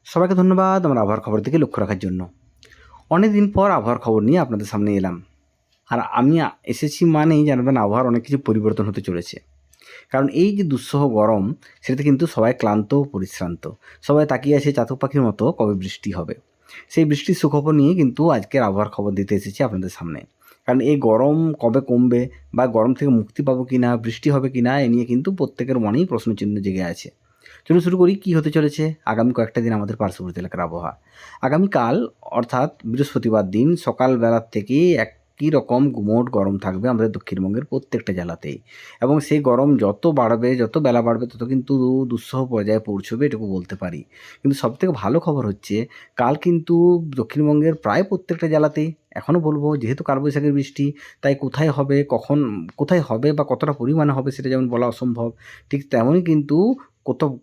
সবাইকে ধন্যবাদ আমার আবহাওয়ার খবর দিকে লক্ষ্য রাখার জন্য। অনেক দিন পর আবহাওয়ার খবর নিয়ে আপনাদের সামনে এলাম। আর আমি এসেছি মানেই জানবেন আবহাওয়ার অনেক কিছু পরিবর্তন হতে চলেছে। কারণ এই যে দুঃসহ গরম, সেটাতে কিন্তু সবাই ক্লান্ত ও পরিশ্রান্ত। সবাই তাকিয়ে আছে চাতক পাখির মতো কবে বৃষ্টি হবে। সেই বৃষ্টির সুখবর নিয়ে কিন্তু আজকের আবহাওয়ার খবর দিতে এসেছি আপনাদের সামনে। কারণ এই গরম কবে কমবে বা গরম থেকে মুক্তি পাবো কিনা, বৃষ্টি হবে কিনা, এ নিয়ে কিন্তু প্রত্যেকের মনেই প্রশ্নচিহ্ন জেগে আছে। চলুন শুরু করি কী হতে চলেছে আগামী কয়েকটা দিন আমাদের পার্শ্ববর্তী এলাকার আবহাওয়া। আগামীকাল অর্থাৎ বৃহস্পতিবার দিন সকালবেলার থেকেই একই রকম গুমোট গরম থাকবে আমাদের দক্ষিণবঙ্গের প্রত্যেকটা জেলাতেই। এবং সেই গরম যত বাড়বে, যত বেলা বাড়বে, তত কিন্তু দুঃসহ পর্যায়ে পৌঁছবে, এটুকু বলতে পারি। কিন্তু সবথেকে ভালো খবর হচ্ছে, কাল কিন্তু দক্ষিণবঙ্গের প্রায় প্রত্যেকটা জেলাতেই, এখনও বলবো যেহেতু কালবৈশাখীর বৃষ্টি, তাই কোথায় হবে, কখন কোথায় হবে বা কতটা পরিমাণে হবে সেটা যেমন বলা অসম্ভব, ঠিক তেমনই কিন্তু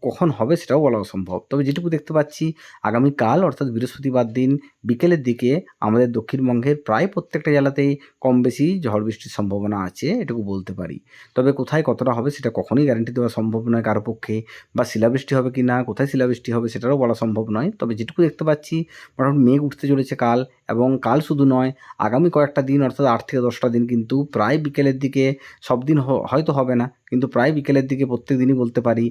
কখন হবে সেটাও বলা অসম্ভব। তবে যেটুকু দেখতে পাচ্ছি, আগামীকাল অর্থাৎ বৃহস্পতিবার দিন বিকেলের দিকে আমাদের দক্ষিণবঙ্গের প্রায় প্রত্যেকটা জেলাতেই কম বেশি ঝড় বৃষ্টির সম্ভাবনা আছে, এটুকু বলতে পারি। তবে কোথায় কতটা হবে সেটা কখনোই গ্যারান্টি দেওয়া সম্ভব নয় কারো পক্ষে, বা শিলাবৃষ্টি হবে কি না, কোথায় শিলাবৃষ্টি হবে সেটারও বলা সম্ভব নয়। তবে যেটুকু দেখতে পাচ্ছি, মোটামুটি মেঘ উঠতে চলেছে কাল, এবং কাল শুধু নয়, আগামী কয়েকটা দিন অর্থাৎ 8 থেকে 10টা দিন কিন্তু প্রায় বিকেলের দিকে, সব দিন হয়তো হবে না, কিন্তু প্রায় বিকেলের দিকে প্রত্যেক দিনই বলতে পারি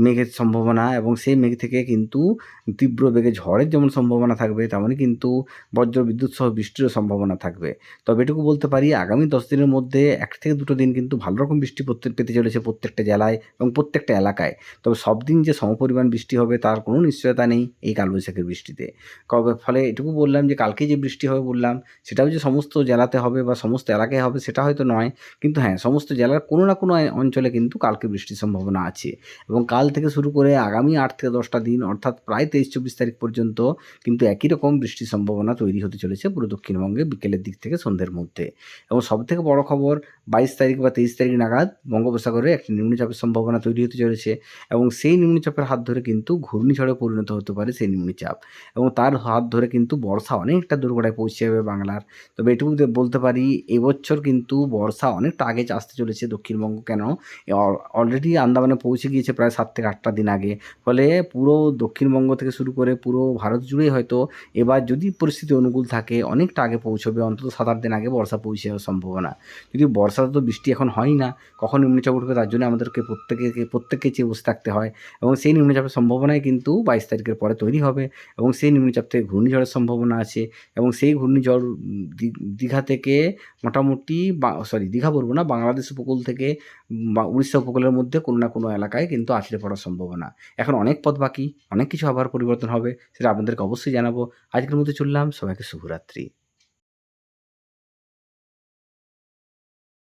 মেঘের সম্ভাবনা, এবং সেই মেঘ থেকে কিন্তু তীব্র বেগে ঝড়ের যেমন সম্ভাবনা থাকবে, তেমনই কিন্তু বজ্র বিদ্যুৎ সহ বৃষ্টিরও সম্ভাবনা থাকবে। তবে এটুকু বলতে পারি, আগামী 10 দিনের মধ্যে 1 থেকে 2টো দিন কিন্তু ভালো রকম বৃষ্টি পেতে চলেছে প্রত্যেকটা জেলায় এবং প্রত্যেকটা এলাকায়। তবে সব দিন যে সমপরিমাণ বৃষ্টি হবে তার কোনো নিশ্চয়তা নেই এই কালবৈশাখীর বৃষ্টিতে। ফলে এটুকু বললাম যে কালকে যে বৃষ্টি হবে বললাম, সেটাও যে সমস্ত জেলাতে হবে বা সমস্ত এলাকায় হবে সেটা হয়তো নয়। কিন্তু হ্যাঁ, সমস্ত জেলার কোনো না কোনো অঞ্চলে কিন্তু কালকে বৃষ্টির সম্ভাবনা আছে। এবং কাল থেকে শুরু করে আগামী 8 থেকে 10টা দিন অর্থাৎ প্রায় 23-24 তারিখ পর্যন্ত কিন্তু একই রকম বৃষ্টির সম্ভাবনা তৈরি হতে চলেছে পুরো দক্ষিণবঙ্গে বিকেলের দিক থেকে সন্ধ্যের মধ্যে। এবং সবথেকে বড় খবর, 22 তারিখ বা 23 তারিখ নাগাদ বঙ্গোপসাগরে একটি নিম্নচাপের সম্ভাবনা তৈরি হতে চলেছে, এবং সেই নিম্নচাপের হাত ধরে কিন্তু ঘূর্ণিঝড়ে পরিণত হতে পারে সেই নিম্নচাপ, এবং তার হাত ধরে কিন্তু বর্ষা অনেকটা দোরগোড়ায় পৌঁছে যাবে বাংলার। তবে এটুকু বলতে পারি, এবছর কিন্তু বর্ষা অনেকটা আগে আসতে চলেছে দক্ষিণবঙ্গ, কেন অলরেডি আন্দামানে পৌঁছে গিয়েছে প্রায় 7 থেকে 8টা দিন আগে। ফলে পুরো দক্ষিণবঙ্গ থেকে শুরু করে পুরো ভারত জুড়েই হয়তো এবার যদি পরিস্থিতি অনুকূল থাকে অনেকটা আগে পৌঁছবে, অন্তত 7-8 দিন আগে বর্ষা পৌঁছে যাওয়ার সম্ভাবনা। যদি বর্ষাতে তো বৃষ্টি এখন হয়ই না, কখন নিম্নচাপ উঠবে তার জন্য আমাদেরকে প্রত্যেককে চেয়ে বসে থাকতে হয়। এবং সেই নিম্নচাপের সম্ভাবনাই কিন্তু 22 তারিখের পরে তৈরি হবে, এবং সেই নিম্নচাপ থেকে ঘূর্ণিঝড়ের সম্ভাবনা আছে। এবং সেই ঘূর্ণিঝড় দীঘা থেকে মোটামুটি দীঘা বলবো না, বাংলাদেশ উপকূল থেকে বা উড়িষ্যা উপকূলের মধ্যে কোনো না কোনো এলাকায় কিন্তু আছড়ে পড়ার সম্ভাবনা। এখন অনেক পথ বাকি, অনেক কিছু আবহাওয়ার পরিবর্তন হবে, সেটা আপনাদেরকে অবশ্যই জানাবো। আজকের মতো চললাম, সবাইকে শুভরাত্রি।